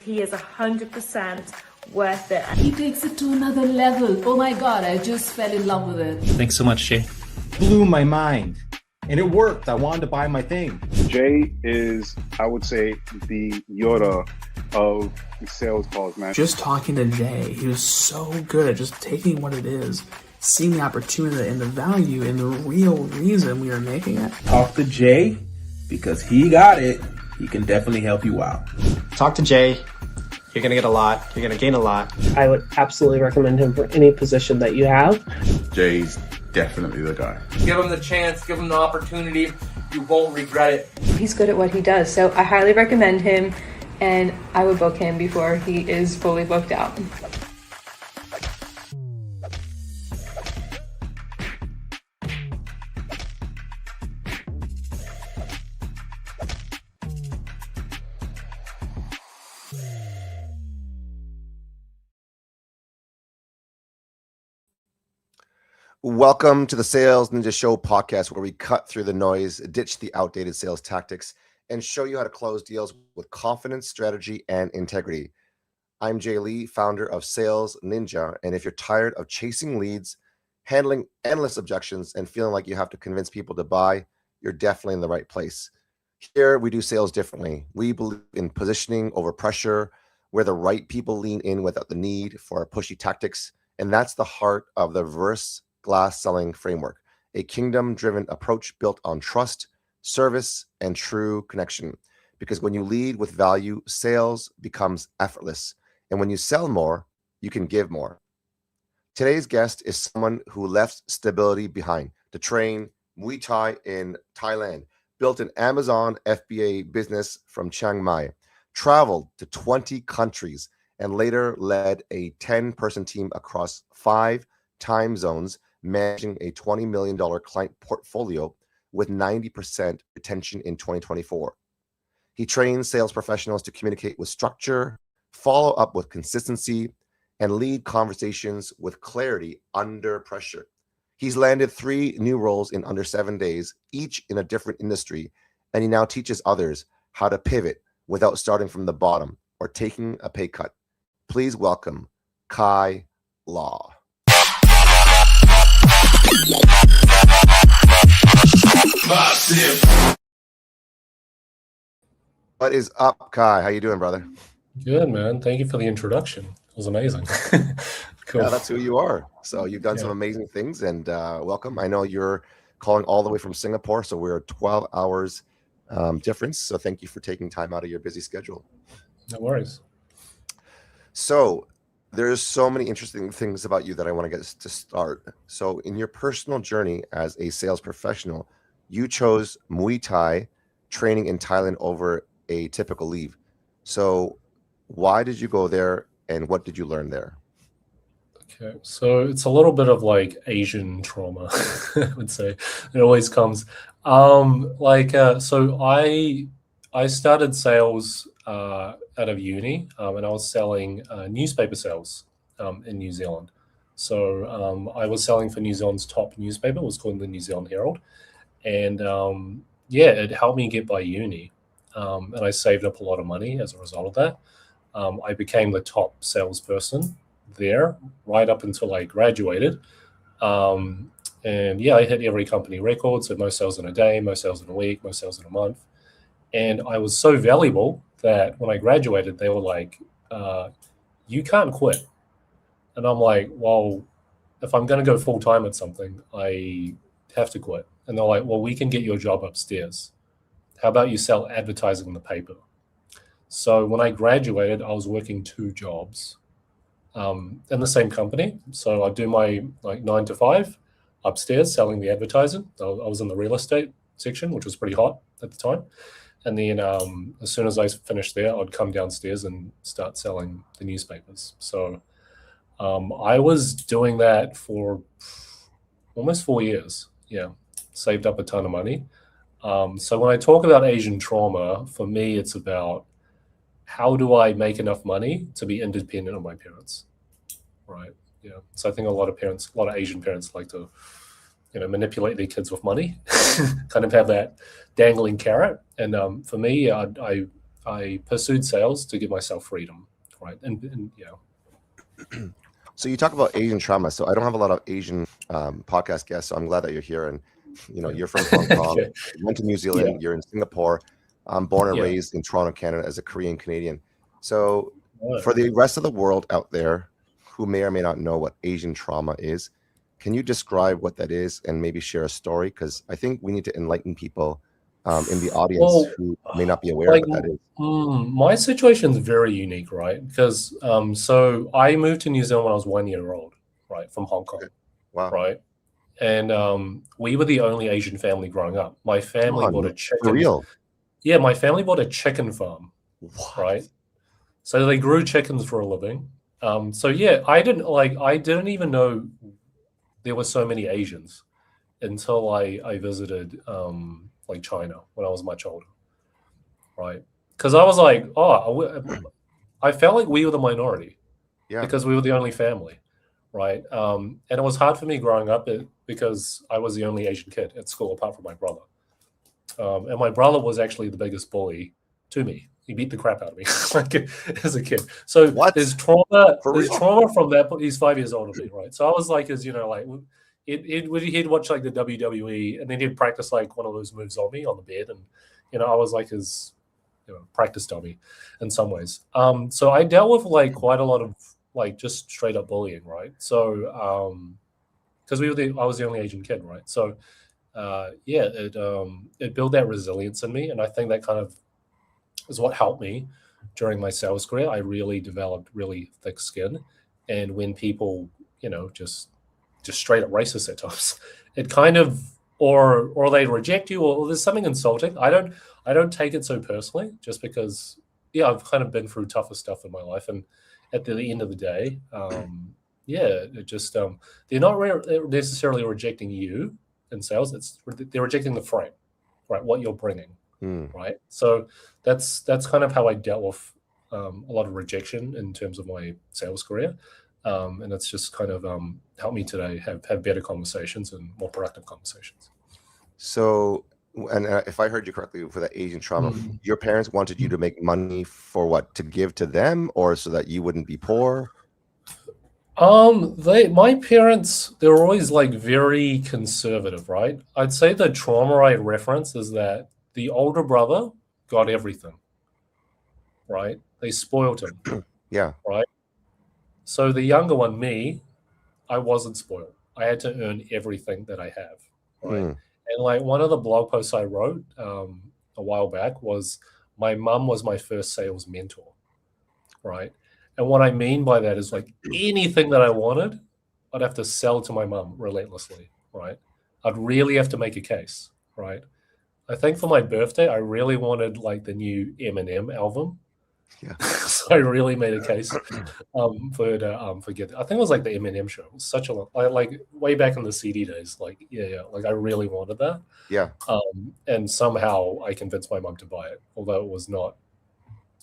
he is 100% worth it. He takes it to another level. Oh my God, I just fell in love with it. Thanks so much, Jay. Blew my mind. And it worked. I wanted to buy my thing. Jay is, I would say, the Yoda of sales calls, man. Just talking to Jay, he was so good at just taking what it is, seeing the opportunity and the value and the real reason we are making it. Talk to Jay because he got it. He can definitely help you out. Talk to Jay. You're going to get a lot. You're going to gain a lot. I would absolutely recommend him for any position that you have. Jay's definitely the guy. Give him the chance, give him the opportunity. You won't regret it. He's good at what he does, so I highly recommend him, and I would book him before he is fully booked out. Welcome to the Sales Ninja Show podcast, where we cut through the noise, ditch the outdated sales tactics, and show you how to close deals with confidence, strategy, and integrity. I'm Jay Lee, founder of Sales Ninja, and if you're tired of chasing leads, handling endless objections, and feeling like you have to convince people to buy, you're definitely in the right place. Here, we do sales differently. We believe in positioning over pressure, where the right people lean in without the need for pushy tactics, and that's the heart of the reverse glass selling framework, a kingdom-driven approach built on trust, service, and true connection. Because when you lead with value, sales becomes effortless. And when you sell more, you can give more. Today's guest is someone who left stability behind to train Muay Thai in Thailand, built an Amazon FBA business from Chiang Mai, traveled to 20 countries, and later led a 10-person team across 5 time zones, managing a $20 million client portfolio with 90% retention in 2024. He trains sales professionals to communicate with structure, follow up with consistency, and lead conversations with clarity under pressure. He's landed 3 new roles in under 7 days, each in a different industry, and he now teaches others how to pivot without starting from the bottom or taking a pay cut. Please welcome Kai Law. What is up, Kai? How you doing, brother? Good, man. Thank you for the introduction. It was amazing. Cool. Yeah, that's who you are. So you've done some amazing things, and welcome. I know you're calling all the way from Singapore, so we're 12 hours difference. So thank you for taking time out of your busy schedule. No worries. So there's so many interesting things about you that I want to get to start. So in your personal journey as a sales professional, you chose Muay Thai training in Thailand over a typical leave. So why did you go there, and what did you learn there? Okay, so it's a little bit of like Asian trauma, I would say. It always comes. So I started sales out of uni, and I was selling newspaper sales in New Zealand. So I was selling for New Zealand's top newspaper. It was called the New Zealand Herald. And it helped me get by uni. And I saved up a lot of money as a result of that. I became the top salesperson there right up until I graduated. I hit every company record. So most sales in a day, most sales in a week, most sales in a month. And I was so valuable that when I graduated, they were like, you can't quit. And I'm like, well, if I'm going to go full time at something, I have to quit. And they're like, well, we can get your job upstairs. How about you sell advertising in the paper? So when I graduated, I was working 2 jobs in the same company. So I'd do my 9 to 5 upstairs selling the advertising. I was in the real estate section, which was pretty hot at the time. And then as soon as I finished there, I'd come downstairs and start selling the newspapers. So I was doing that for almost 4 years. Yeah, saved up a ton of money. So when I talk about Asian trauma, for me, it's about how do I make enough money to be independent of my parents, right? Yeah. So I think a lot of Asian parents like to, manipulate their kids with money, kind of have that dangling carrot. And for me, I I pursued sales to give myself freedom, right? And So you talk about Asian trauma. So I don't have a lot of Asian podcast guests. So I'm glad that you're here. And you're from Hong Kong, you went to New Zealand, you're in Singapore. I'm born and raised in Toronto, Canada, as a Korean Canadian. So for the rest of the world out there who may or may not know what Asian trauma is, can you describe what that is and maybe share a story? Because I think we need to enlighten people in the audience who may not be aware of what that is. My situation is very unique, right? Because so I moved to New Zealand when I was 1 year old, right, from Hong Kong. Wow. Right. And we were the only Asian family growing up. My family bought a chicken. For real? Yeah, my family bought a chicken farm. Right. So they grew chickens for a living. So yeah, I didn't even know there were so many Asians until I visited like China when I was much older. Right. Because I was like, I felt like we were the minority. Yeah. Because we were the only family. Right. And it was hard for me growing up because I was the only Asian kid at school apart from my brother. And my brother was actually the biggest bully to me. He beat the crap out of me as a kid. So there's trauma. There's trauma from that. He's 5 years older than me, right? So I was like, he'd watch like the WWE, and then he'd practice like one of those moves on me on the bed, and I was like his practice dummy in some ways. So I dealt with like quite a lot of like just straight up bullying, right? So because I was the only Asian kid, right? So it built that resilience in me, and I think that kind of is what helped me during my sales career. I really developed really thick skin, and when people just straight up racist at times, it kind of or they reject you or there's something insulting. I don't take it so personally, just because I've kind of been through tougher stuff in my life, and at the end of the day, it just they're not necessarily rejecting you in sales. They're rejecting the frame, right? What you're bringing, right? So that's kind of how I dealt with a lot of rejection in terms of my sales career, and it's just kind of helped me today have better conversations and more productive conversations. So, and if I heard you correctly, for that Asian trauma, your parents wanted you to make money for what? To give to them, or so that you wouldn't be poor? My parents, they were always like very conservative, right? I'd say the trauma I reference is that the older brother got everything, right? They spoiled him. Yeah. Right? So the younger one, me, I wasn't spoiled. I had to earn everything that I have, right? And like one of the blog posts I wrote a while back was my mum was my first sales mentor, right? And what I mean by that is like anything that I wanted, I'd have to sell to my mum relentlessly, right? I'd really have to make a case, right? I think for my birthday, I really wanted like the new Eminem album. Yeah. So I really made a case for her to forget. I think it was like the Eminem show. It was such a long, like way back in the CD days. Like like I really wanted that. Yeah. And somehow I convinced my mum to buy it, although it was not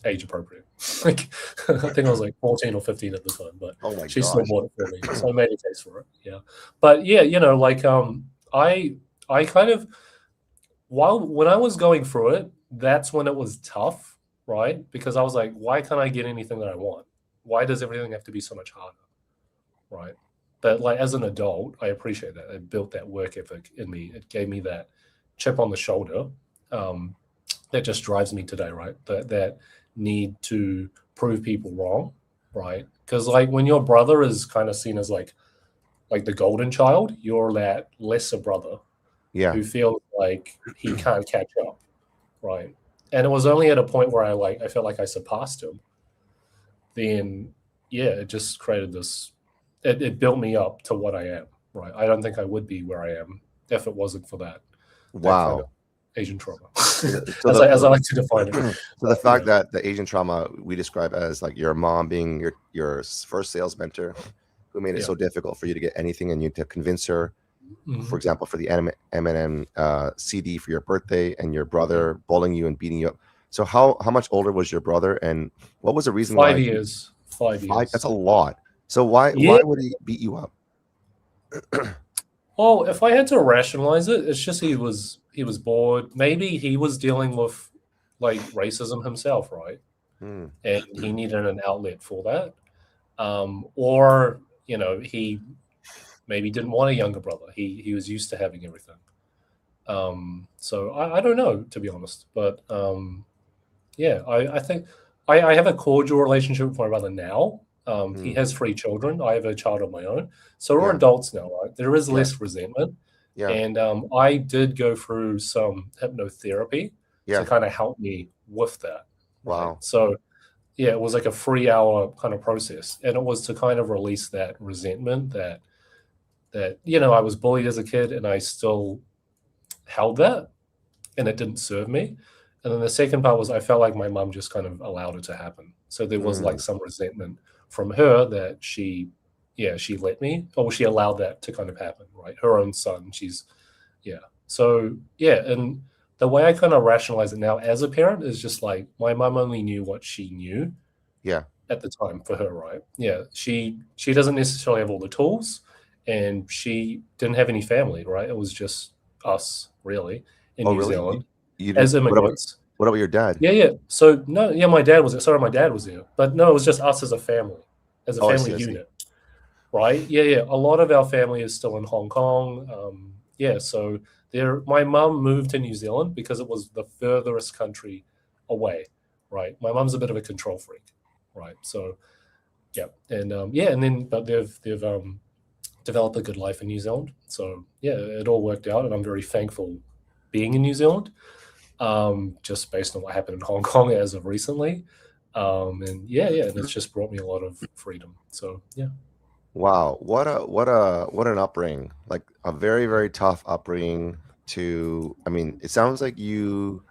age appropriate. Like I think I was like 14 or 15 at the time, but she still bought it for me. So I made a case for it. Yeah. But yeah, like I kind of when I was going through it, that's when it was tough. Right? Because I was like, why can't I get anything that I want? Why does everything have to be so much harder? Right? But like as an adult, I appreciate that. It built that work ethic in me. It gave me that chip on the shoulder that just drives me today, right? That need to prove people wrong, right? Because like when your brother is kind of seen as like the golden child, you're that lesser brother who feels like he can't catch up, right? And it was only at a point where I felt like I surpassed him. Then, it just created this. It built me up to what I am. Right. I don't think I would be where I am if it wasn't for that. Wow. Kind of Asian trauma, as I like to define it. So the fact that the Asian trauma we describe as like your mom being your first sales mentor, who made it so difficult for you to get anything, and you had to convince her. For example, for the Eminem CD for your birthday, and your brother bullying you and beating you up. So how much older was your brother, and what was the reason? 5 years. 5 years. That's a lot. So why would he beat you up? Well, if I had to rationalize it, it's just he was bored. Maybe he was dealing with like racism himself, right? Mm. And he needed an outlet for that. Or, you know, he maybe didn't want a younger brother. He was used to having everything. So I don't know, to be honest. But yeah, I think I have a cordial relationship with my brother now. He has 3 children. I have a child of my own. So we're Yeah. adults now, right? There is Yeah. less resentment. Yeah. And I did go through some hypnotherapy Yeah. to kind of help me with that. Right? Wow. So yeah, it was like a 3-hour kind of process. And it was to kind of release that resentment that you know, I was bullied as a kid and I still held that and it didn't serve me. And then the second part was I felt like my mom just kind of allowed it to happen. So there was like some resentment from her that she let me, or she allowed that to kind of happen, right? Her own son, So yeah, and the way I kind of rationalize it now as a parent is just like my mom only knew what she knew. Yeah. At the time for her, right? Yeah, she doesn't necessarily have all the tools, and she didn't have any family, right? It was just us, really, in New Zealand as immigrants. What about your dad? Yeah. So no, yeah, my dad was there. Sorry, my dad was there, but no, it was just us as a family, I see. unit, right? Yeah. A lot of our family is still in Hong Kong. So my mum moved to New Zealand because it was the furthest country away, right? My mum's a bit of a control freak. Right. So, yeah. And but they've developed a good life in New Zealand. So yeah, it all worked out, and I'm very thankful being in New Zealand. Just based on what happened in Hong Kong as of recently. And it's just brought me a lot of freedom. So yeah. Wow, what an upbringing! Like a very, very tough upbringing. I mean, it sounds like you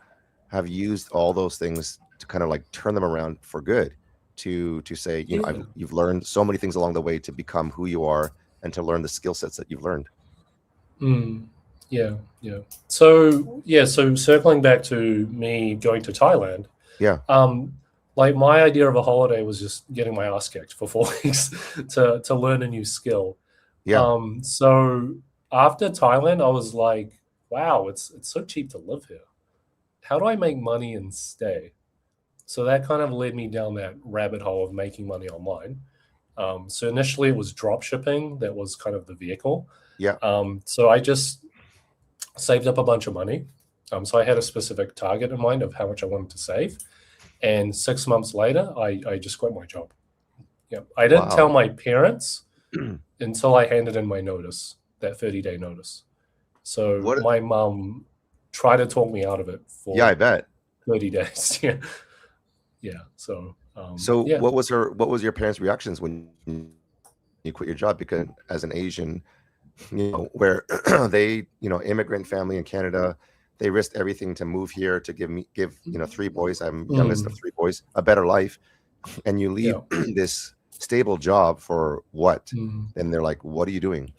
have used all those things to kind of like turn them around for good. To say, you know, you've learned so many things along the way to become who you are and to learn the skill sets that you've learned. Yeah. So circling back to me going to Thailand. Yeah. Like my idea of a holiday was just getting my ass kicked for 4 weeks to learn a new skill. Yeah. So after Thailand, I was like, wow, it's so cheap to live here. How do I make money and stay? So that kind of led me down that rabbit hole of making money online. So initially it was drop shipping. That was kind of the vehicle. Yeah. So I just saved up a bunch of money. So I had a specific target in mind of how much I wanted to save. And 6 months later, I just quit my job. Yeah. I didn't tell my parents until I handed in my notice, that 30-day notice. So my mom tried to talk me out of it for I bet 30 days. Yeah. So what was your parents' reactions when you quit your job? Because as an Asian, you know, where they, you know, immigrant family in Canada, they risked everything to move here to give you know 3 boys. I'm youngest of 3 boys, a better life, and you leave this stable job for what? And they're like, what are you doing?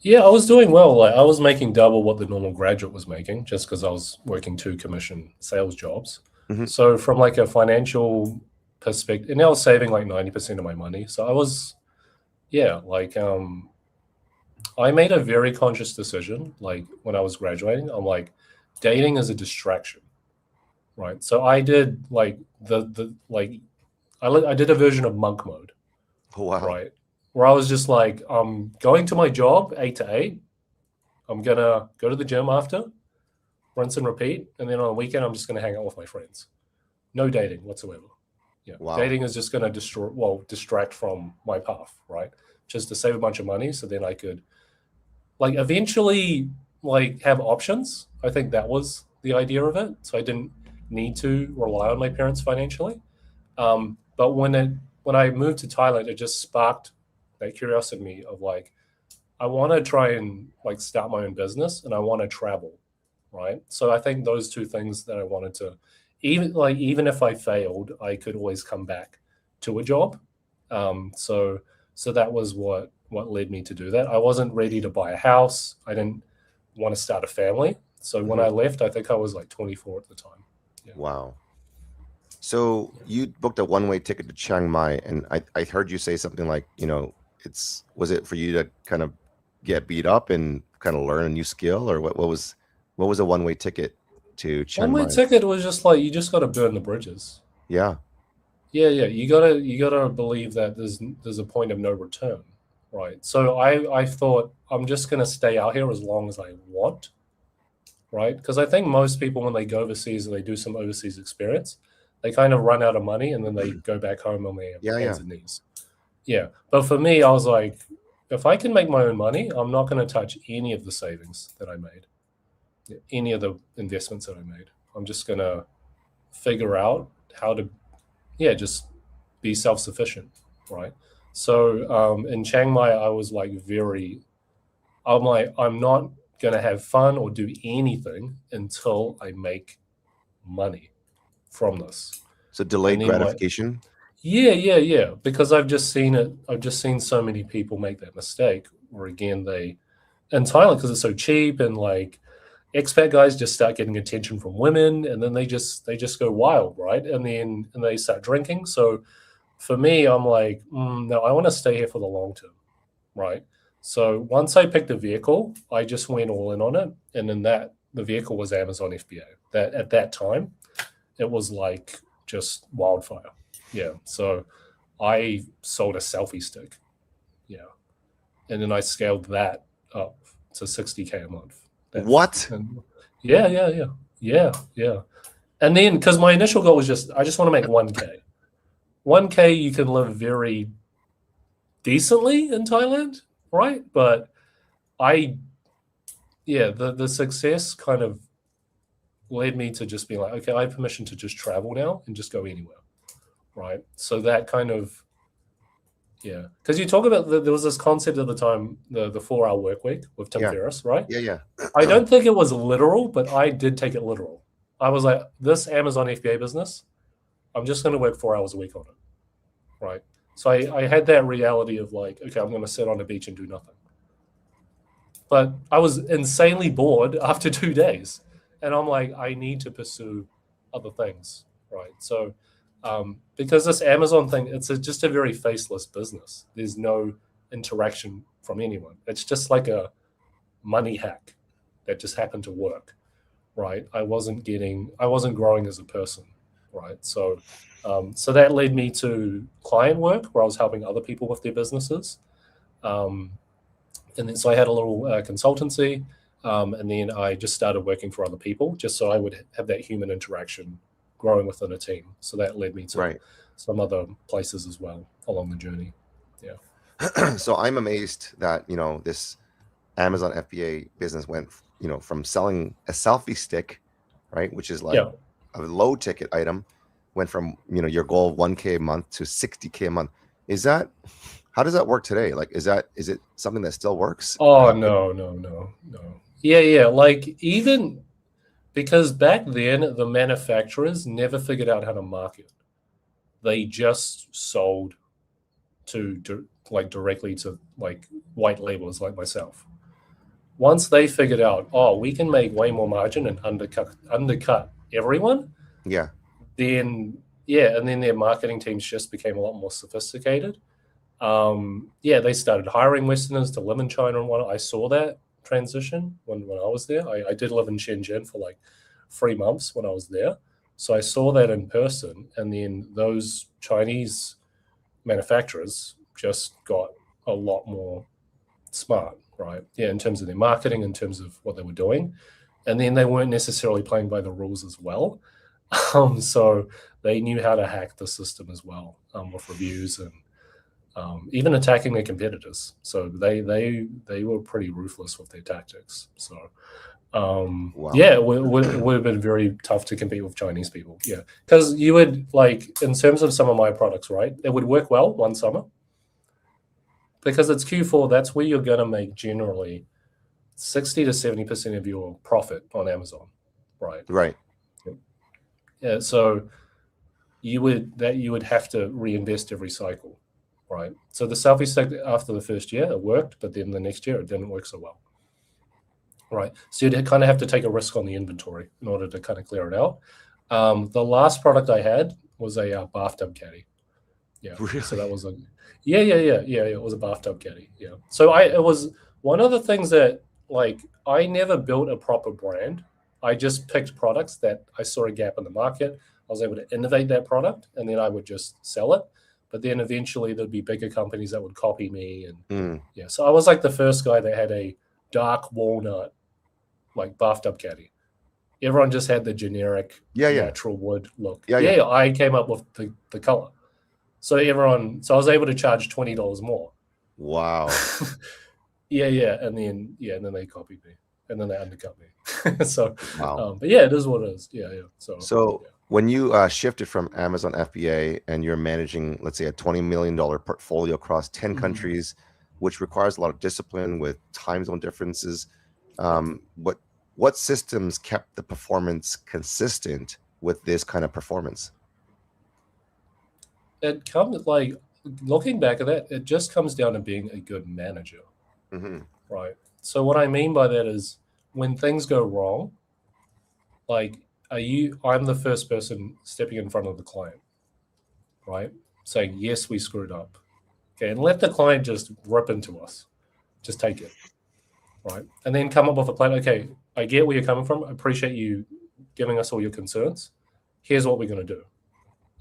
Yeah, I was doing well. Like I was making double what the normal graduate was making, just because I was working 2 commission sales jobs. So from like a financial perspective, and I was saving like 90% of my money. So I was, I made a very conscious decision. Like when I was graduating, I'm like, dating is a distraction, right? So I did like I did a version of monk mode. Oh, wow. Right. Where I was just like, I'm going to my job 8 to 8. I'm gonna go to the gym after, rinse and repeat, and then on the weekend I'm just gonna hang out with my friends. No dating whatsoever. Yeah. Wow. Dating is just gonna distract from my path, right? Just to save a bunch of money so then I could like eventually like have options. I think that was the idea of it. So I didn't need to rely on my parents financially. But when I moved to Thailand, it just sparked that curiosity in me of like, I want to try and like start my own business and I want to travel, right? So I think those 2 things that I wanted to, even if I failed, I could always come back to a job. So that was what led me to do that. I wasn't ready to buy a house. I didn't want to start a family. So when I left, I think I was like 24 at the time. Yeah. Wow. So you booked a one-way ticket to Chiang Mai, and I heard you say something like, you know, was it for you to kind of get beat up and kind of learn a new skill, or what was a one-way ticket? to Chiang One-way Mai? ticket was just like you just got to burn the bridges. Yeah. Yeah. You gotta believe that there's a point of no return, right? So I thought I'm just gonna stay out here as long as I want, right? Because I think most people when they go overseas and they do some overseas experience, they kind of run out of money and then they go back home on their hands and knees. Yeah. But for me, I was like, if I can make my own money, I'm not going to touch any of the savings that I made, any of the investments that I made. I'm just going to figure out how to, just be self-sufficient, right? So in Chiang Mai, I was like I'm not going to have fun or do anything until I make money from this. So delayed gratification? Yeah. Because I've just seen it. I've just seen so many people make that mistake where again, in Thailand, because it's so cheap and like expat guys just start getting attention from women and then they just go wild, right? And then they start drinking. So for me, I'm like, no, I want to stay here for the long term, right? So once I picked a vehicle, I just went all in on it. And then the vehicle was Amazon FBA. That at that time, it was like just wildfire. Yeah. So I sold a selfie stick. Yeah. And then I scaled that up to 60K a month. What? Yeah. And then, because my initial goal was I just want to make 1K. 1K, you can live very decently in Thailand, right? But the success kind of led me to just be like, okay, I have permission to just travel now and just go anywhere, right? So that kind of, because you talk about, there was this concept at the time, the 4-hour work week with Tim Ferriss, right? Yeah. I don't think it was literal, but I did take it literal. I was like, this Amazon FBA business, I'm just going to work 4 hours a week on it, right? So I had that reality of like, okay, I'm going to sit on a beach and do nothing. But I was insanely bored after 2 days. And I'm like, I need to pursue other things, right? So because this Amazon thing, it's just a very faceless business. There's no interaction from anyone. It's just like a money hack that just happened to work, right? I wasn't growing as a person, right? So that led me to client work where I was helping other people with their businesses. And then so I had a little consultancy, and then I just started working for other people just so I would have that human interaction growing within a team. So that led me to some other places as well along the journey. Yeah. So I'm amazed that, this Amazon FBA business went, from selling a selfie stick, right, which is like a low ticket item, went from, your goal of 1K a month to 60K a month. How does that work today? Like, is it something that still works? Oh, no. Yeah. Like even because back then the manufacturers never figured out how to market. They just sold directly to like white labelers like myself. Once they figured out, we can make way more margin and undercut everyone. Yeah. And then their marketing teams just became a lot more sophisticated. They started hiring Westerners to live in China and whatnot. I saw that transition when I was there. I did live in Shenzhen for like 3 months when I was there. So I saw that in person. And then those Chinese manufacturers just got a lot more smart, right? Yeah, in terms of their marketing, in terms of what they were doing. And then they weren't necessarily playing by the rules as well. So they knew how to hack the system as well, with reviews and even attacking their competitors. So they were pretty ruthless with their tactics. So it would have been very tough to compete with Chinese people. Yeah, because you would like in terms of some of my products, right? It would work well one summer because it's Q4. That's where you're going to make generally 60 to 70% of your profit on Amazon, right? Right. Yeah. So you would have to reinvest every cycle. Right. So the selfie stick after the first year, it worked, but then the next year it didn't work so well. Right. So you'd kind of have to take a risk on the inventory in order to kind of clear it out. The last product I had was a bathtub caddy. Yeah. Really? So that was it was a bathtub caddy. Yeah. So it was one of the things that like I never built a proper brand I just picked products that I saw a gap in the market. I was able to innovate that product, and then I would just sell it. But then eventually there'd be bigger companies that would copy me, and yeah. So I was like the first guy that had a dark walnut, like bathed up caddy. Everyone just had the generic natural wood look. I came up with the color. So I was able to charge $20 more. Wow. And then they copied me, and then they undercut me. So, wow. But yeah, it is what it is. Yeah. So when you shifted from Amazon FBA and you're managing, let's say, a $20 million portfolio across 10 countries, which requires a lot of discipline with time zone differences, what systems kept the performance consistent with this kind of performance? It comes like looking back at that, it just comes down to being a good manager, right? So what I mean by that is when things go wrong, like I'm the first person stepping in front of the client, right? Saying, yes, we screwed up. Okay, and let the client just rip into us. Just take it, right? And then come up with a plan. Okay, I get where you're coming from. I appreciate you giving us all your concerns. Here's what we're going to do.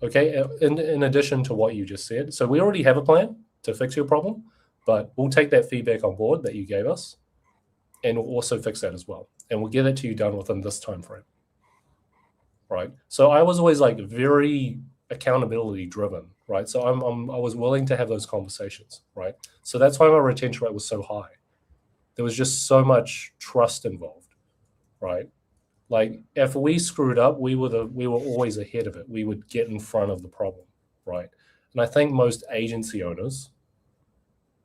Okay, in addition to what you just said. So we already have a plan to fix your problem, but we'll take that feedback on board that you gave us, and we'll also fix that as well. And we'll get it to you done within this time frame, right? So I was always like very accountability driven, right? So I was willing to have those conversations, right? So that's why my retention rate was so high. There was just so much trust involved, right? Like if we screwed up, we were always ahead of it. We would get in front of the problem, right? And I think most agency owners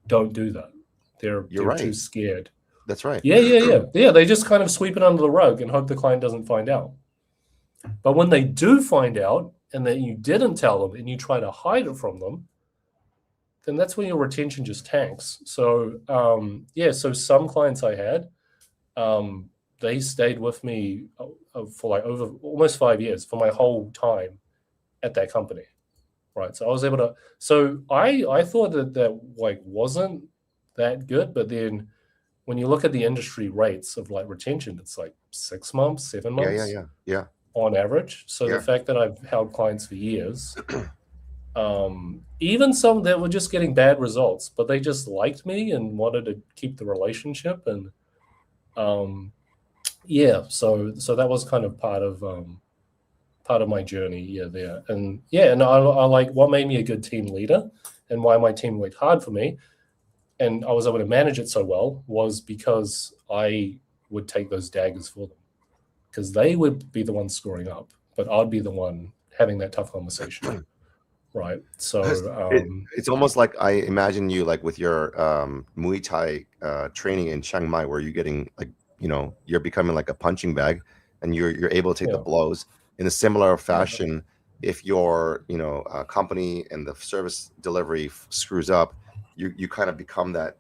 don't do that. They're too scared. That's right. Yeah. They just kind of sweep it under the rug and hope the client doesn't find out. But when they do find out and that you didn't tell them and you try to hide it from them, then that's when your retention just tanks. So so some clients I had, they stayed with me for like over almost 5 years for my whole time at that company, right? So I was able to. So I thought that like wasn't that good, but then when you look at the industry rates of like retention, it's like 6 months, 7 months, yeah, on average. So the fact that I've held clients for years. Even some that were just getting bad results, but they just liked me and wanted to keep the relationship, and so that was kind of part of my journey there. And I like what made me a good team leader and why my team worked hard for me and I was able to manage it so well was because I would take those daggers for them, because they would be the ones screwing up, but I'd be the one having that tough conversation. Right. So it's almost like I imagine you like with your Muay Thai training in Chiang Mai, where you're getting like, you're becoming like a punching bag and you're able to take the blows in a similar fashion. If your company and the service delivery screws up, you kind of become that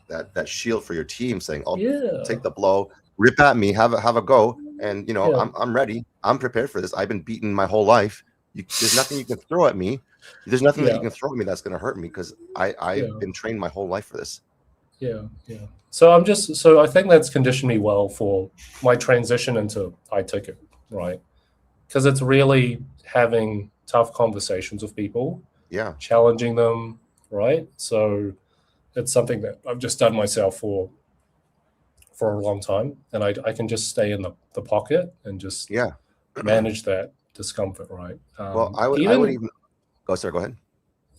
that shield for your team, saying, "I'll take the blow, rip at me, have a go, and I'm ready, I'm prepared for this. I've been beaten my whole life. There's nothing you can throw at me. There's nothing that you can throw at me that's going to hurt me, because I've been trained my whole life for this." So I think that's conditioned me well for my transition into iTicket, right? Because it's really having tough conversations with people, challenging them, right? So it's something that I've just done myself for a long time, and I can just stay in the pocket and just manage that discomfort, right? Well, I would even go, sir. Go ahead.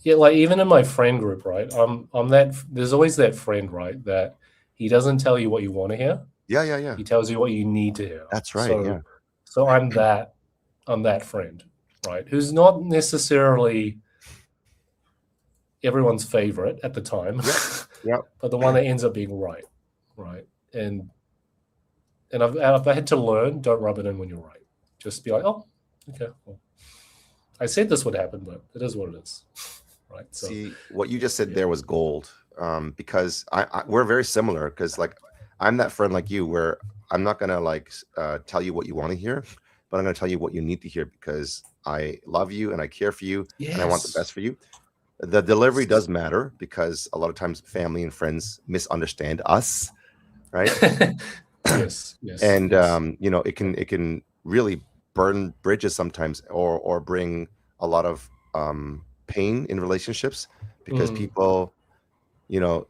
Yeah, like even in my friend group, right? I'm that. There's always that friend, right? That he doesn't tell you what you want to hear. Yeah. He tells you what you need to hear. That's right. So I'm that friend, right? Who's not necessarily everyone's favorite at the time, but the one that ends up being right? And I've had to learn, don't rub it in when you're right. Just be like, oh, okay, well, I said this would happen, but it is what it is, right? So, see, what you just said there was gold, because we're very similar, because like I'm that friend like you, where I'm not gonna like tell you what you want to hear, but I'm gonna tell you what you need to hear, because I love you and I care for you and I want the best for you. The delivery does matter, because a lot of times family and friends misunderstand us, right? Yes, yes, And yes. you know, it can really burn bridges sometimes, or bring a lot of pain in relationships, because Mm, people, you know,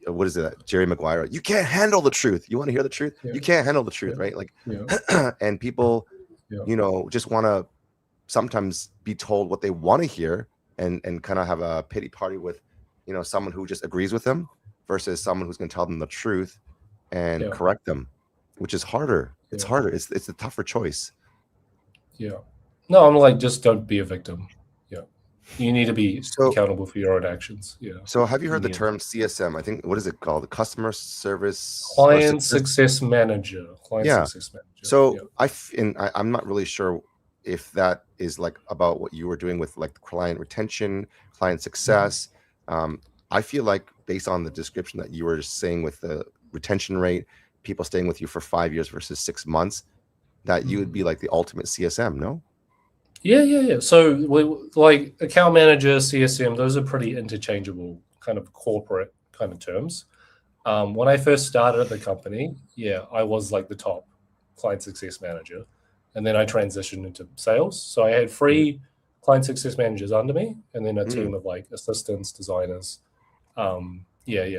what is it, Jerry Maguire, you can't handle the truth, you want to hear the truth, yeah, you can't handle the truth, yeah, right? Like, yeah, and people, yeah, you know, just want to sometimes be told what they want to hear, and kind of have a pity party with, you know, someone who just agrees with them, versus someone who's going to tell them the truth and yeah, correct them, which is harder. It's yeah, harder. It's the tougher choice. yeah. No, I'm like, just don't be a victim. Yeah. You need to be So, accountable for your own actions. Yeah. so have you You heard the need term CSM? I think, what is it called? Customer service or client success? success manager. Client Yeah. success manager. So Yeah. I'm not really sure if that is like about what you were doing with like client retention, client success. I feel like, based on the description that you were saying with the retention rate, people staying with you for 5 years versus 6 months, that you would be like the ultimate CSM, no? Yeah, yeah, yeah. So like account manager, CSM, those are pretty interchangeable kind of corporate kind of terms. When I first started at the company, yeah, I was like the top client success manager. And then I transitioned into sales. So I had 3 client success managers under me, and then a Mm. team of like assistants, designers. Yeah,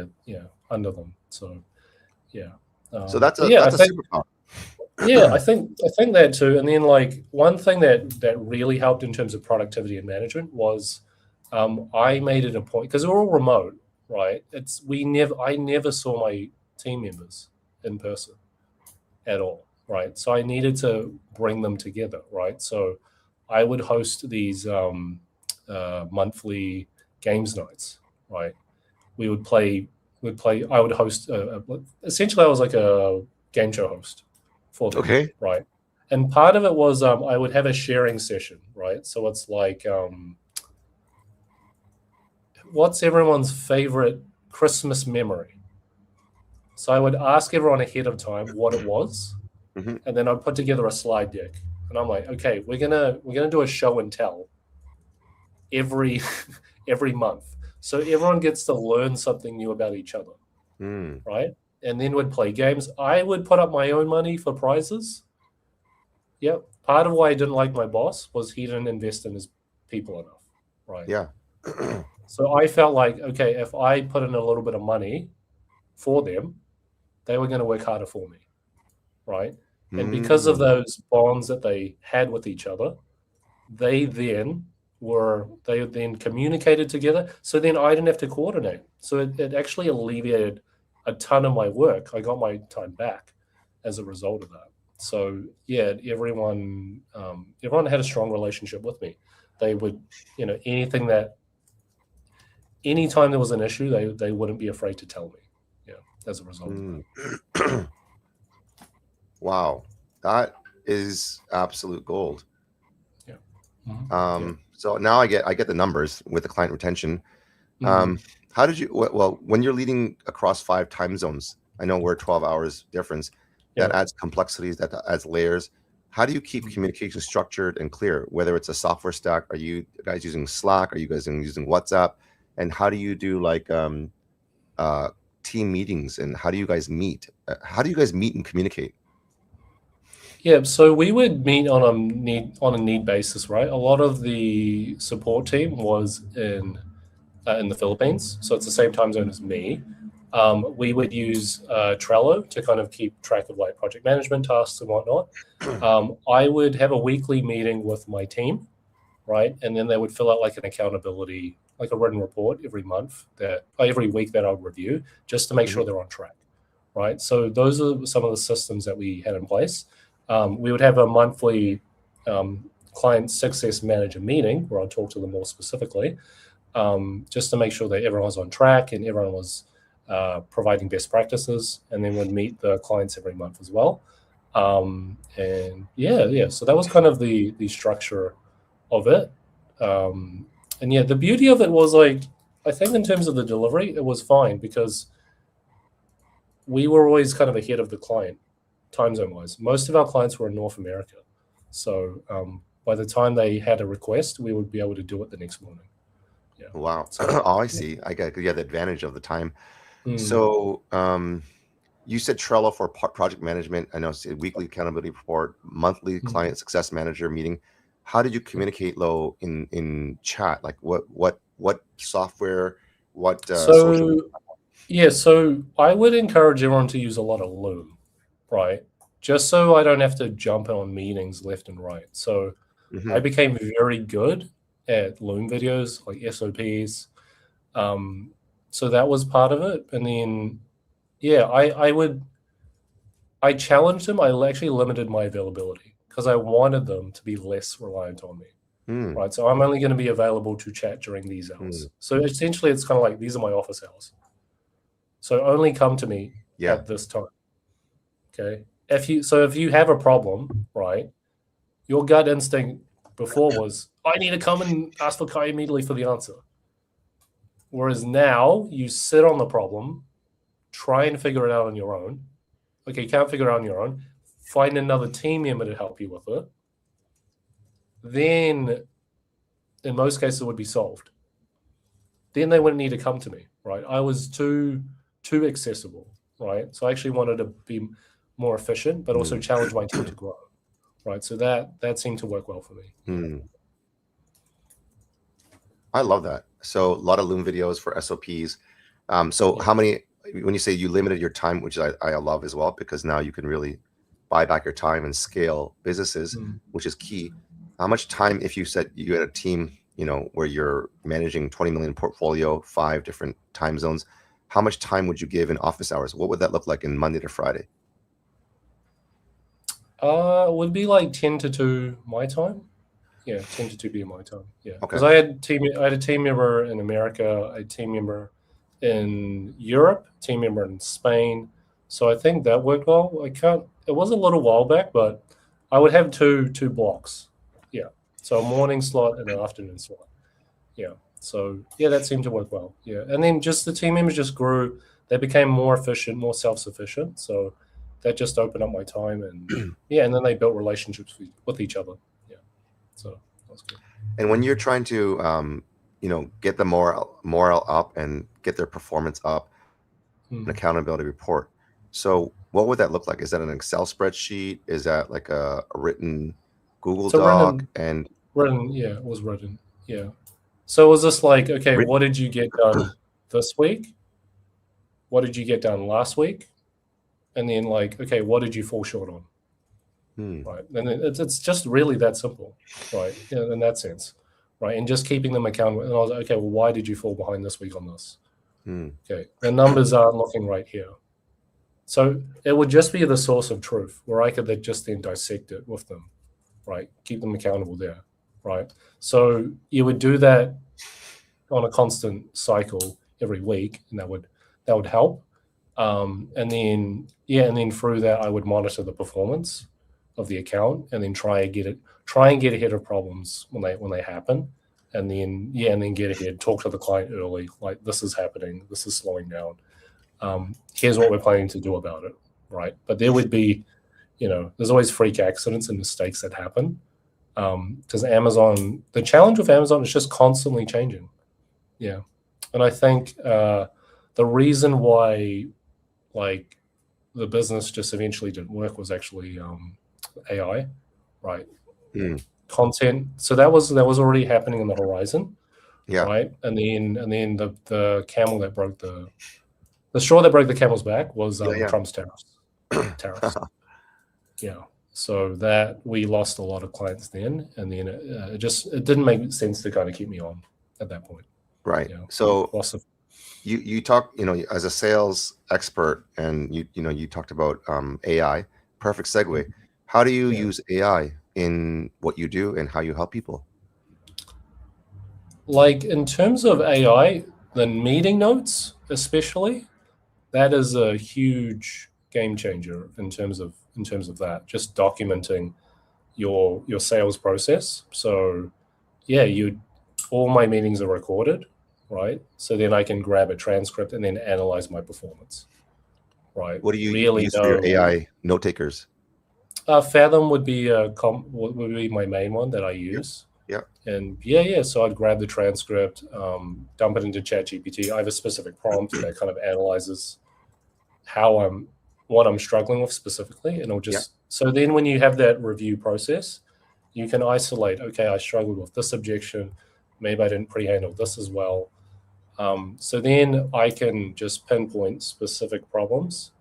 under them. So yeah. So that's But a yeah, I that's a think superpower. yeah, I think that too. And then like one thing that really helped in terms of productivity and management was I made it a point, because we're all remote, right? I never saw my team members in person at all, right? So I needed to bring them together, right? So I would host these monthly games nights, right? We would play. Would play. I would host. Essentially, I was like a game show host for them, Okay. right? And part of it was I would have a sharing session, right? So it's like, what's everyone's favorite Christmas memory? So I would ask everyone ahead of time what it was, Mhm. and then I'd put together a slide deck. And I'm like, okay, we're gonna do a show and tell every every month, so everyone gets to learn something new about each other, Mm. right? And then we'd play games. I would put up my own money for prizes. Yep. Part of why I didn't like my boss was he didn't invest in his people enough, right? Yeah. So I felt like, okay, if I put in a little bit of money for them, they were going to work harder for me, right? And because of Mm. those bonds that they had with each other, they then communicated together. So then I didn't have to coordinate. So it actually alleviated a ton of my work. I got my time back as a result of that. So yeah, everyone had a strong relationship with me. They would, anytime there was an issue, they wouldn't be afraid to tell me. Yeah, as a result of that. Wow, that is absolute gold. Yeah. Mm-hmm. So now I get the numbers with the client retention. How did you, well, when you're leading across 5 time zones, I know we're 12 hours difference, that adds complexities, that adds layers. How do you keep communication structured and clear? Whether it's a software stack, are you guys using Slack? Are you guys using WhatsApp? And how do you do like team meetings? And how do you guys meet? How do you guys meet and communicate? Yeah, so we would meet on a need basis, right? A lot of the support team was in the Philippines, so it's the same time zone as me. We would use Trello to kind of keep track of like project management tasks and whatnot. I would have a weekly meeting with my team, right? And then they would fill out like an accountability, like a written report every week that I would review, just to make sure they're on track, right? So those are some of the systems that we had in place. We would have a monthly client success manager meeting where I'd talk to them more specifically, just to make sure that everyone was on track and everyone was providing best practices, and then we'd meet the clients every month as well. And so that was kind of the structure of it. And yeah, the beauty of it was like, I think in terms of the delivery, it was fine because we were always kind of ahead of the client time zone wise. Most of our clients were in North America. So by the time they had a request, we would be able to do it the next morning. Yeah. Wow. So, oh, I see. I get the advantage of the time. So You said Trello for project management. I know it's a weekly accountability report, monthly client success manager meeting. How did you communicate, Lo, in chat? Like what software, what social? So I would encourage everyone to use a lot of Loom, right? Just so I don't have to jump on meetings left and right. So I became very good at Loom videos, like SOPs. So that was part of it. And then, I challenged them. I actually limited my availability because I wanted them to be less reliant on me. Right. So I'm only going to be available to chat during these hours. So essentially it's kind of like, these are my office hours. So only come to me at this time. Okay. If you have a problem, right, your gut instinct before was, I need to come and ask for Kai immediately for the answer. Whereas now you sit on the problem, try and figure it out on your own. Okay, you can't figure it out on your own. Find another team member to help you with it. Then, in most cases, it would be solved. Then they wouldn't need to come to me, right? I was too accessible, right? So I actually wanted to be more efficient, but also challenge my team to grow, right? So that seemed to work well for me. I love that. So a lot of Loom videos for SOPs. How many? When you say you limited your time, which I love as well, because now you can really buy back your time and scale businesses, which is key. How much time, if you said you had a team, where you're managing 20 million portfolio, 5 different time zones, how much time would you give in office hours? What would that look like in Monday to Friday? It would be like 10 to 2 my time. Yeah, 10 to 2 p.m. my time. Yeah, because Okay. I had a team member in America, a team member in Europe, team member in Spain. So I think that worked well. It was a little while back, but I would have two blocks. Yeah. So a morning slot and an afternoon slot. Yeah. So that seemed to work well. Yeah. And then just the team members just grew. They became more efficient, more self-sufficient. So that just opened up my time and and then they built relationships with each other. Yeah. So that was good. And when you're trying to get the morale up and get their performance up, an accountability report. So what would that look like? Is that an Excel spreadsheet? Is that like a written Google Doc? Written, it was written. Yeah. So it was just like, okay, what did you get done this week? What did you get done last week? And then like, okay, what did you fall short on? Right. And it's just really that simple, right? Yeah, in that sense. Right. And just keeping them accountable. And I was like, okay, well, why did you fall behind this week on this? Okay. The numbers aren't looking right here. So it would just be the source of truth where I could just then dissect it with them, right? Keep them accountable there, right? So you would do that on a constant cycle every week, and that would help. And then through that, I would monitor the performance of the account, and then try and get ahead of problems when they happen, and then get ahead, talk to the client early, like this is happening, this is slowing down. Here's what we're planning to do about it, right? But there would be, there's always freak accidents and mistakes that happen, because Amazon, the challenge with Amazon is just constantly changing. Yeah, and I think the reason why, like, the business just eventually didn't work was actually AI, right? Content. So that was already happening on the horizon, right? And then the camel that broke the straw that broke the camel's back was Trump's tariffs. Yeah. So that we lost a lot of clients then, and then it didn't make sense to kind of keep me on at that point. Right. So you talk, as a sales expert, and you talked about AI. Perfect segue. How do you use AI in what you do and how you help people? Like in terms of AI, the meeting notes especially, that is a huge game changer in terms of that. Just documenting your sales process. So all my meetings are recorded, right? So then I can grab a transcript and then analyze my performance, right? What do you use for your AI note takers? Fathom would be my main one that I use. Yeah. And so I'd grab the transcript, dump it into ChatGPT. I have a specific prompt that kind of analyzes how I'm what I'm struggling with specifically, and it'll just so then when you have that review process, you can isolate. Okay, I struggled with this objection. Maybe I didn't pre-handle this as well. So then I can just pinpoint specific problems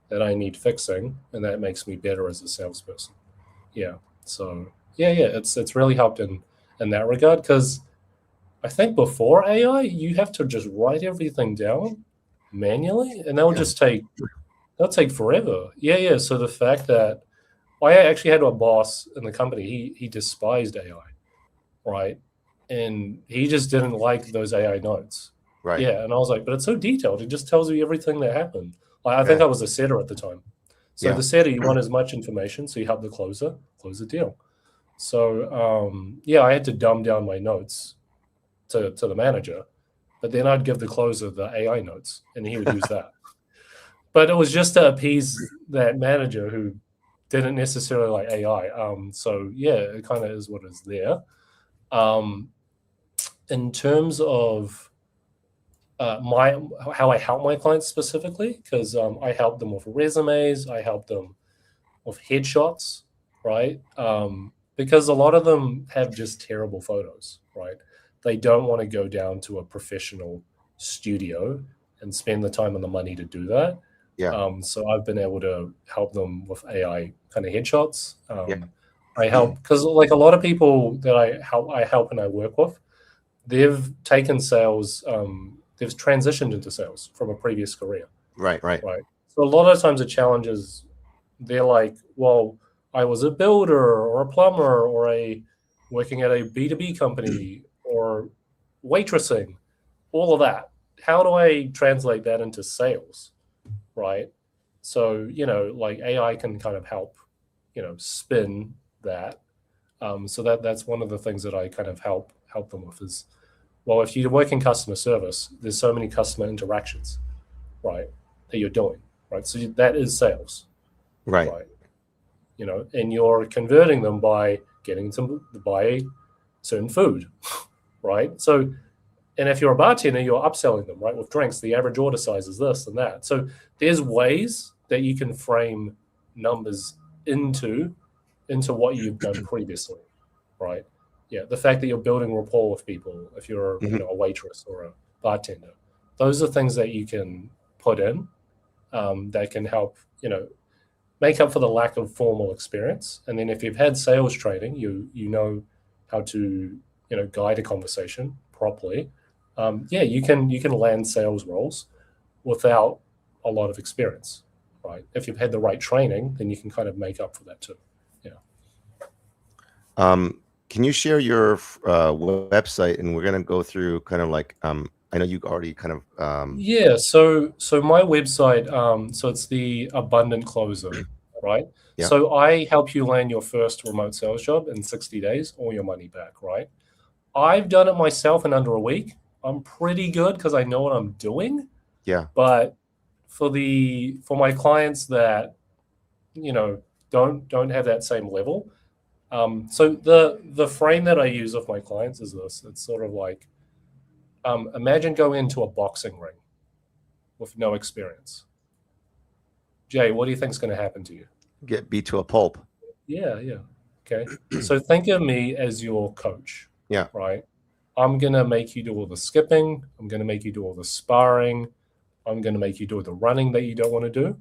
that I need fixing, and that makes me better as a salesperson. Yeah. So it's really helped in that regard, because I think before AI, you have to just write everything down manually, and that'll take forever. Yeah. So the fact that I actually had a boss in the company, he despised AI, right? And he just didn't like those AI notes. Right. Yeah, and I was like, but it's so detailed. It just tells you everything that happened. Like, I think I was a setter at the time. So the setter, you want as much information, so you help the closer close the deal. So I had to dumb down my notes to the manager, but then I'd give the closer the AI notes, and he would use that. But it was just to appease that manager who didn't necessarily like AI. So yeah, it kind of is what is there. In terms of how I help my clients specifically, because I help them with resumes, I help them with headshots, right? Because a lot of them have just terrible photos, right? They don't want to go down to a professional studio and spend the time and the money to do that. So I've been able to help them with AI kind of headshots. I help because like a lot of people that I help and I work with, they've taken sales, they've transitioned into sales from a previous career. Right. So a lot of times the challenge is they're like, well, I was a builder or a plumber or working at a B2B company or waitressing, all of that. How do I translate that into sales, right? So, like AI can kind of help, spin that. So that's one of the things that I kind of help them with is, well, if you work in customer service, there's so many customer interactions, right, that you're doing, right? So that is sales, right? And you're converting them by getting them to buy certain food, right? So, and if you're a bartender, you're upselling them, right, with drinks. The average order size is this and that. So there's ways that you can frame numbers into what you've done previously, right? Yeah, the fact that you're building rapport with people, if you're a waitress or a bartender, those are things that you can put in that can help, make up for the lack of formal experience. And then if you've had sales training, you know how to, guide a conversation properly. You can land sales roles without a lot of experience, right? If you've had the right training, then you can kind of make up for that too. Can you share your website? And we're going to go through kind of like, I know you already kind of. So my website, so it's the Abundant Closer, right? Yeah. So I help you land your first remote sales job in 60 days, all your money back, right? I've done it myself in under a week. I'm pretty good because I know what I'm doing. Yeah. But for my clients that, don't have that same level, so the frame that I use with my clients is this. It's sort of like, imagine going into a boxing ring with no experience. Jay, what do you think is going to happen to you? Get beat to a pulp. Yeah. Okay. So think of me as your coach. Yeah. Right. I'm going to make you do all the skipping. I'm going to make you do all the sparring. I'm going to make you do the running that you don't want to do.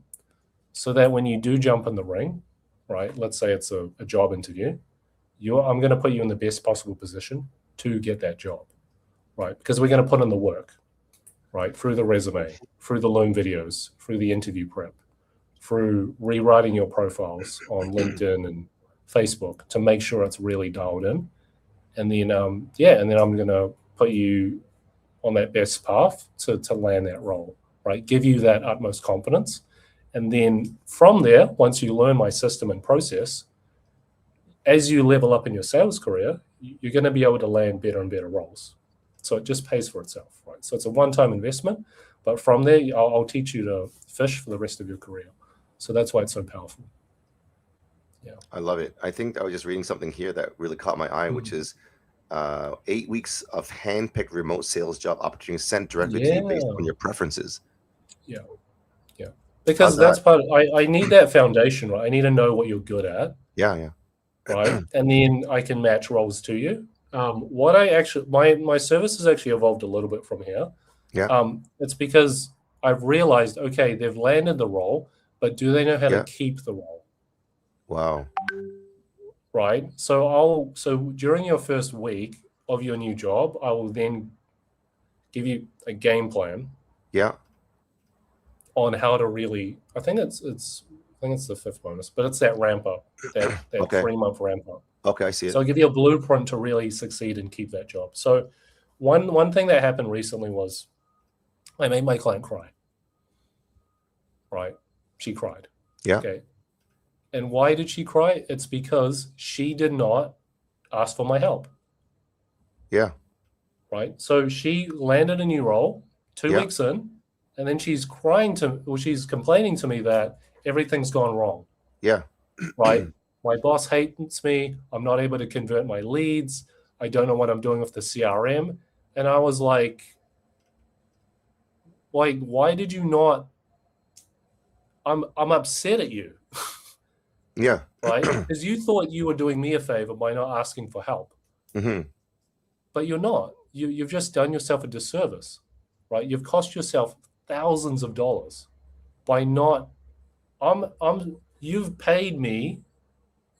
So that when you do jump in the ring, right, let's say it's a job interview, I'm going to put you in the best possible position to get that job, right? Because we're going to put in the work, right, through the resume, through the Loom videos, through the interview prep, through rewriting your profiles on LinkedIn and Facebook to make sure it's really dialed in. And then, and then I'm going to put you on that best path to land that role, right? Give you that utmost confidence. And then from there, once you learn my system and process, as you level up in your sales career, you're going to be able to land better and better roles. So it just pays for itself, right? So it's a one-time investment, but from there, I'll teach you to fish for the rest of your career. So that's why it's so powerful. Yeah, I love it. I think I was just reading something here that really caught my eye, which is 8 weeks of hand-picked remote sales job opportunities sent directly to you based on your preferences. Yeah. Because that's part of, I need that foundation, right? I need to know what you're good at. Yeah. Right. And then I can match roles to you. What I actually, my service has actually evolved a little bit from here. Yeah. It's because I've realized, okay, they've landed the role, but do they know how to keep the role? Wow. Right. So during your first week of your new job, I will then give you a game plan. Yeah. On how to really, I think it's the fifth bonus, but it's that ramp up, that 3-month ramp up. Okay, I see it. So I'll give you a blueprint to really succeed and keep that job. So one thing that happened recently was I made my client cry. Right? She cried. Yeah. Okay. And why did she cry? It's because she did not ask for my help. Yeah. Right? So she landed a new role 2 weeks in, and then she's she's complaining to me that everything's gone wrong. Yeah. Right? My boss hates me. I'm not able to convert my leads. I don't know what I'm doing with the CRM. And I was like, why did you not? I'm upset at you. Yeah. Right? Because you thought you were doing me a favor by not asking for help. Mm-hmm. But you're not. You've just done yourself a disservice. Right? You've cost yourself thousands of dollars by not. You've paid me.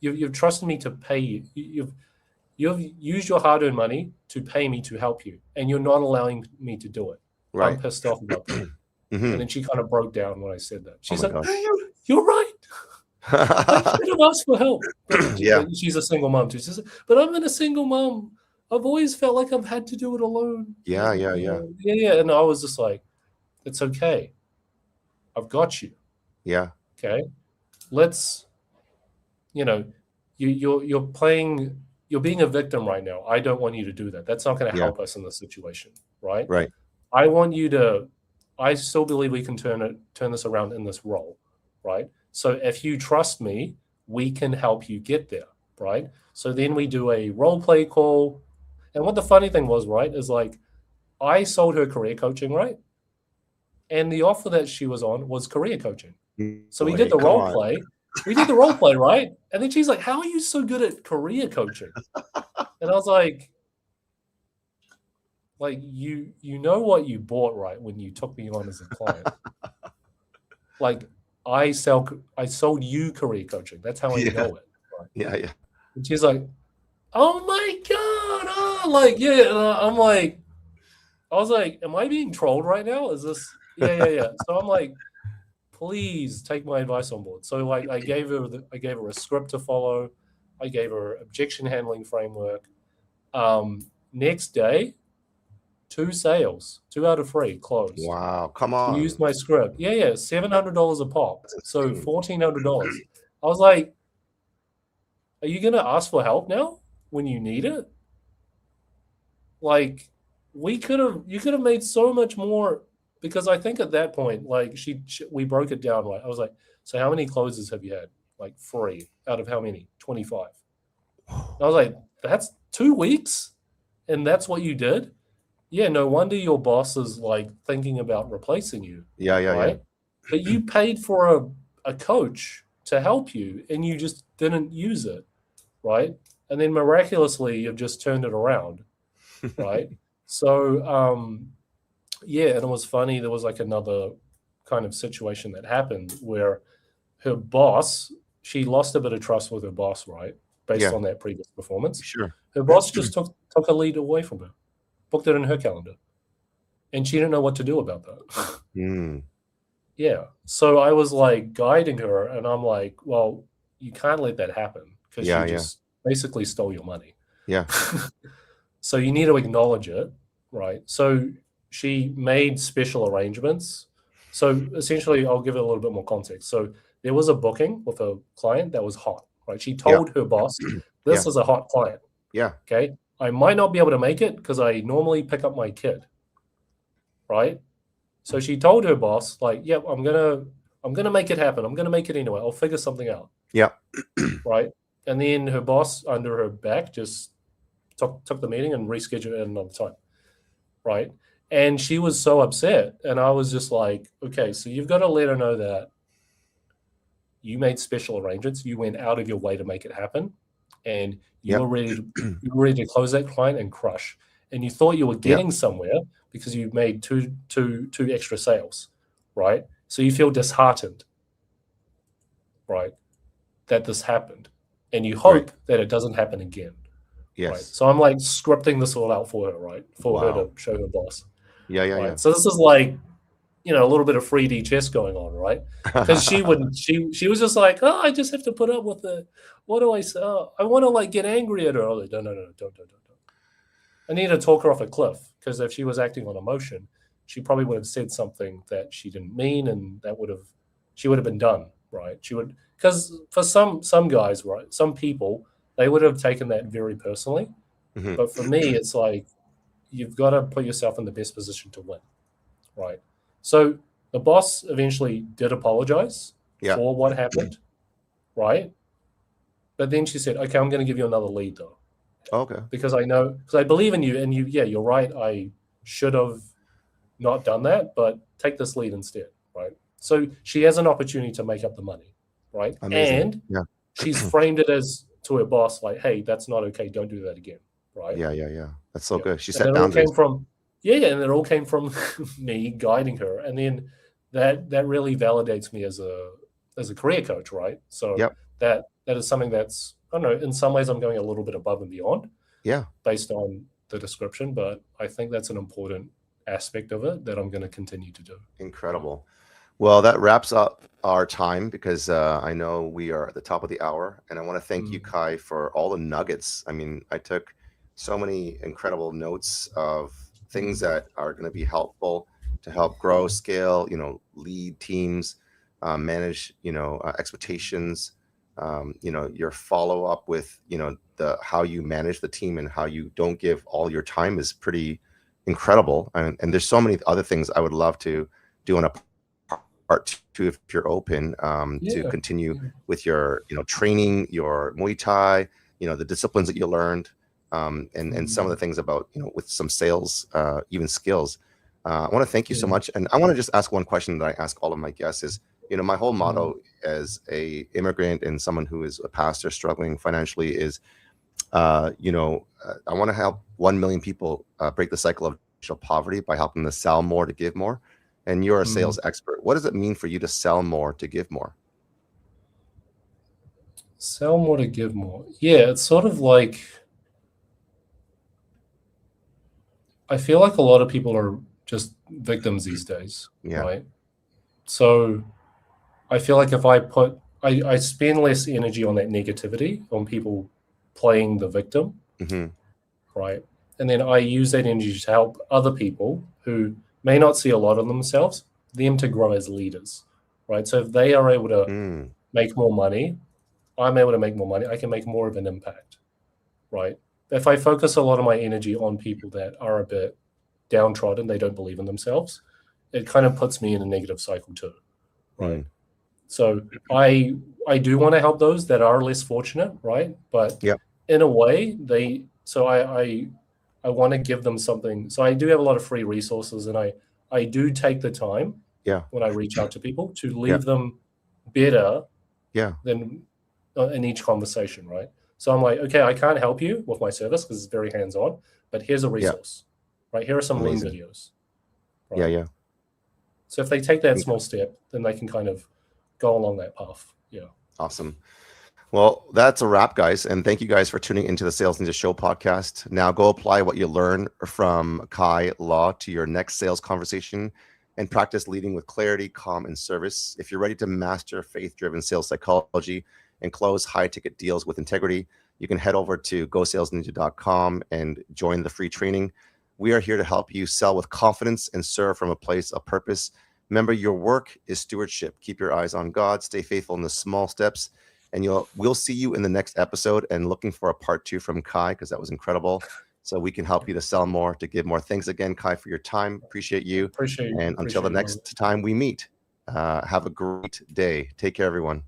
You've trusted me to pay you. You've used your hard-earned money to pay me to help you, and you're not allowing me to do it. Right. I'm pissed off about that. Mm-hmm. And then she kind of broke down when I said that. She's like, gosh. hey, "You're right. I should have asked for help." She's a single mom too. She says, "But I'm a single mom. I've always felt like I've had to do it alone." Yeah. And I was just like, "It's okay. I've got you." Yeah. Okay. Let's. You're playing. You're being a victim right now. I don't want you to do that. That's not going to help us in this situation, right? Right. I want you to. I still believe we can turn this around in this role, right? So if you trust me, we can help you get there, right? So then we do a role play call. And what the funny thing was, right, is like I sold her career coaching, right? And the offer that she was on was career coaching. So we did the role play. We did the role play, right? And then she's like, "How are you so good at career coaching?" And I was like you know what you bought, right, when you took me on as a client. Like I sold you career coaching. That's how I know it. Right? Yeah. And she's like, "Oh my God." I'm like, I was like, "Am I being trolled right now? Is this?" Yeah. So I'm like, please take my advice on board. So like I gave her a script to follow. I gave her objection handling framework. Next day, 2 sales, 2 out of 3 closed. Wow, come on. She used my script. Yeah, $700 a pop. So $1,400. I was like, are you gonna ask for help now when you need it? Like you could have made so much more. Because I think at that point, like we broke it down, right? I was like, so how many closes have you had? Like 3 out of how many? 25. And I was like, that's 2 weeks? And that's what you did? Yeah, no wonder your boss is like thinking about replacing you. Yeah. But you paid for a coach to help you and you just didn't use it, right? And then miraculously, you've just turned it around, right? So, yeah, and it was funny. There was like another kind of situation that happened where her boss, she lost a bit of trust with her boss, right? Based on that previous performance. Sure. Her boss just took a lead away from her, booked it in her calendar. And she didn't know what to do about that. Yeah. So I was like guiding her and I'm like, well, you can't let that happen because she just basically stole your money. Yeah. So you need to acknowledge it, right? So she made special arrangements. So essentially, I'll give it a little bit more context. So there was a booking with a client that was hot, right? She told her boss, this is a hot client. Yeah. Okay. I might not be able to make it because I normally pick up my kid. Right. So she told her boss, like, yep, I'm gonna make it happen. I'm gonna make it anyway. I'll figure something out. Yeah. Right. And then her boss under her back just took the meeting and rescheduled it another time. Right. And she was so upset. And I was just like, okay, so you've got to let her know that you made special arrangements. You went out of your way to make it happen, and you Yep. were ready to close that client and crush. And you thought you were getting somewhere because you made two extra sales, right? So you feel disheartened, right, that this happened, and you hope that it doesn't happen again. Yes. Right? So I'm like scripting this all out for her, right, for her to show her boss. Yeah. So this is like, you know, a little bit of 3D chess going on, right? Because she was just like, oh, I just have to put up with it. What do I say? Oh, I want to like get angry at her. I'm like, no, don't. I need to talk her off a cliff, because if she was acting on emotion, she probably would have said something that she didn't mean, and she would have been done, right? She would, because for some guys, right, some people, they would have taken that very personally. But for me, it's like, you've got to put yourself in the best position to win, right? So the boss eventually did apologize for what happened, right? But then she said, okay, I'm going to give you another lead though. Okay. Because I believe in you, and you're right. I should have not done that, but take this lead instead, right? So she has an opportunity to make up the money, right? Amazing. And she's framed it as to her boss, like, hey, that's not okay. Don't do that again, right? Yeah. That's so good. She And set it boundaries. all came from, and it all came from me guiding her, and then that really validates me as a career coach, right? So that is something that's, I don't know, in some ways I'm going a little bit above and beyond, based on the description, but I think that's an important aspect of it that I'm going to continue to do. Incredible. Well, that wraps up our time, because I know we are at the top of the hour, and I want to thank you, Kai, for all the nuggets. I mean, I took so many incredible notes of things that are going to be helpful to help grow, scale, lead teams, manage, expectations, your follow up with, how you manage the team and how you don't give all your time is pretty incredible. And there's so many other things I would love to do on a part 2, if you're open, to continue with your, training, your Muay Thai, the disciplines that you learned, and some of the things about, with some sales, even skills. I want to thank you so much. And I want to just ask one question that I ask all of my guests is, my whole motto as a immigrant and someone who is a pastor struggling financially is, I want to help 1 million people break the cycle of financial poverty by helping them to sell more to give more. And you're a sales expert. What does it mean for you to sell more to give more? Sell more to give more. Yeah, it's sort of like, I feel like a lot of people are just victims these days, right? So I feel like if I spend less energy on that negativity, on people playing the victim, right? And then I use that energy to help other people who may not see a lot of themselves, them to grow as leaders, right? So if they are able to make more money, I'm able to make more money, I can make more of an impact, right? If I focus a lot of my energy on people that are a bit downtrodden, they don't believe in themselves, it kind of puts me in a negative cycle too, right? So I do want to help those that are less fortunate, right? But in a way, I want to give them something. So I do have a lot of free resources, and I do take the time when I reach out to people to leave them better than in each conversation, right? So I'm like, okay, I can't help you with my service because it's very hands-on, but here's a resource, right? Here are some lean videos. Right? So if they take that small step, then they can kind of go along that path. Awesome. Well, that's a wrap, guys. And thank you guys for tuning into the Sales Ninja Show podcast. Now go apply what you learn from Kai Law to your next sales conversation and practice leading with clarity, calm, and service. If you're ready to master faith-driven sales psychology and close high-ticket deals with integrity, you can head over to gosalesninja.com and join the free training. We are here to help you sell with confidence and serve from a place of purpose. Remember, your work is stewardship. Keep your eyes on God. Stay faithful in the small steps. And we'll see you in the next episode, and looking for a part 2 from Kai, because that was incredible. So we can help you to sell more, to give more. Thanks again, Kai, for your time. Appreciate you. And until the next time we meet, have a great day. Take care, everyone.